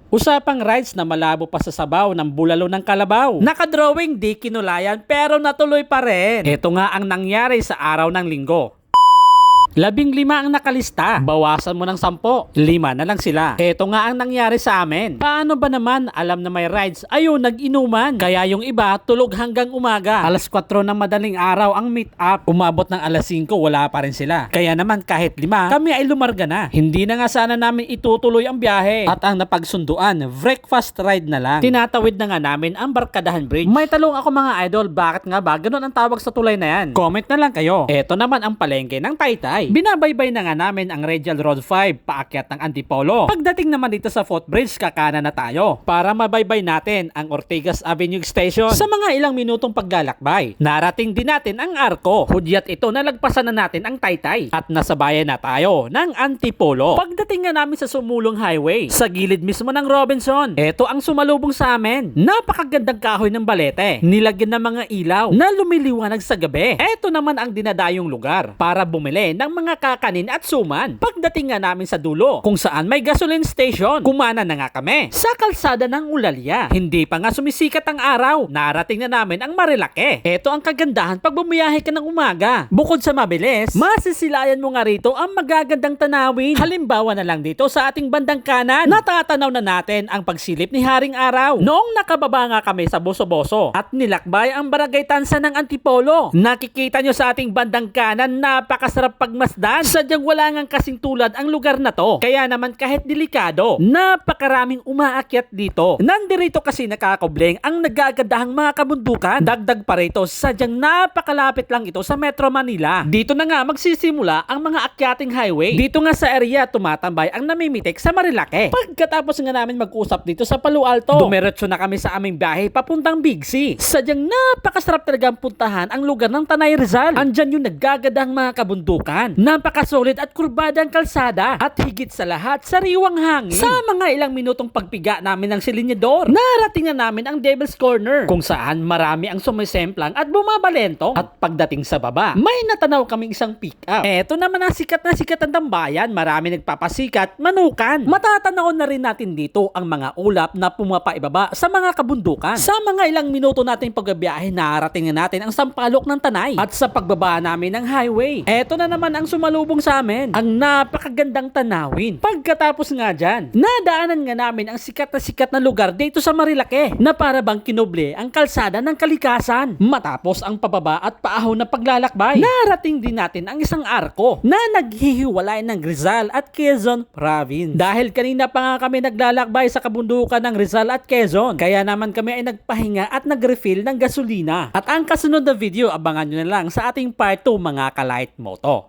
Usapang rides na malabo pa sa sabaw ng bulalo ng kalabaw. Nakadrawing di kinulayan pero natuloy pa rin. Ito nga ang nangyari sa araw ng linggo. 15 ang nakalista. Bawasan mo ng 10. 5 na lang sila. Ito nga ang nangyari sa amin. Paano ba naman alam na may rides? Ayun, nag-inuman. Kaya yung iba tulog hanggang umaga. Alas 4 ng madaling araw ang meet up. Umabot ng alas 5, wala pa rin sila. Kaya naman kahit 5, kami ay lumarga na. Hindi na nga sana namin itutuloy ang biyahe. At ang napagsunduan, breakfast ride na lang. Tinatawid na nga namin ang Barkadahan Bridge. May talong ako mga idol, bakit nga ba ganun ang tawag sa tulay na yan? Comment na lang kayo. Ito naman ang palengke ng Taytay. Binabaybay na nga namin ang Radial Road 5 paakyat ng Antipolo. Pagdating naman dito sa footbridge, kakanan na tayo para mabaybay natin ang Ortigas Avenue Station. Sa mga ilang minutong paglalakbay, narating din natin ang Arco. Hudyat ito na lagpasan na natin ang Taytay at nasabayan na tayo ng Antipolo. Pagdating nga namin sa Sumulong Highway, sa gilid mismo ng Robinson, ito ang sumalubong sa amin. Napakagandang kahoy ng balete, nilagyan ng mga ilaw na lumiliwanag sa gabi. Ito naman ang dinadayong lugar para bumili ng mga kakanin at suman. Pagdating nga namin sa dulo, kung saan may gasoline station, kumana na nga kami sa kalsada ng Ulalia. Hindi pa nga sumisikat ang araw, narating na namin ang Marilake. Ito ang kagandahan pag bumiyahe ka ng umaga. Bukod sa mabilis, masisilayan mo nga rito ang magagandang tanawin. Halimbawa na lang dito sa ating bandang kanan, natatanaw na natin ang pagsilip ni Haring Araw. Noong nakababa nga kami sa Boso-Boso at nilakbay ang Barangay Tansa ng Antipolo, nakikita nyo sa ating bandang kanan, napakasarap pagmasdan. Sadyang wala ngang kasing tulad ang lugar na to. Kaya naman kahit delikado, napakaraming umaakyat dito. Nandirito kasi nakakobling ang nagagandahang mga kabundukan. Dagdag pa rito, sadyang napakalapit lang ito sa Metro Manila. Dito na nga magsisimula ang mga akyating highway. Dito nga sa area tumatambay ang namimitik sa Marilake. Pagkatapos nga namin mag-usap dito sa Palo Alto, dumiretso na kami sa aming biyahe papuntang Big C. Sadyang napakasarap talagang puntahan ang lugar ng Tanay Rizal. Andyan yung nagagandahang mga kabundukan. Napakasolid at kurbada ang kalsada at higit sa lahat, sariwang hangin. Sa mga ilang minutong pagpiga namin ng Silinyador, narating na namin ang Devil's Corner kung saan marami ang sumisemplang at bumabalento. At pagdating sa baba, may natanaw kaming isang pick-up. Eto naman ang sikat na sikat ng tambayan, marami nagpapasikat, manukan. Matatanaw na rin natin dito ang mga ulap na pumapaibaba sa mga kabundukan. Sa mga ilang minuto nating pagbabiyahe, narating na natin ang Sampalok ng Tanay at sa pagbaba namin ng highway, eto na naman ang sumalubong sa amin, ang napakagandang tanawin. Pagkatapos nga dyan, nadaanan nga namin ang sikat na lugar dito sa Marilake na para bang kinoble ang kalsada ng kalikasan. Matapos ang pababa at paahon na paglalakbay, narating din natin ang isang arko na naghihiwalay ng Rizal at Quezon Province. Dahil kanina pa nga kami naglalakbay sa kabundukan ng Rizal at Quezon, kaya naman kami ay nagpahinga at nag-refill ng gasolina. At ang kasunod na video, abangan nyo na lang sa ating part 2 mga ka-light moto.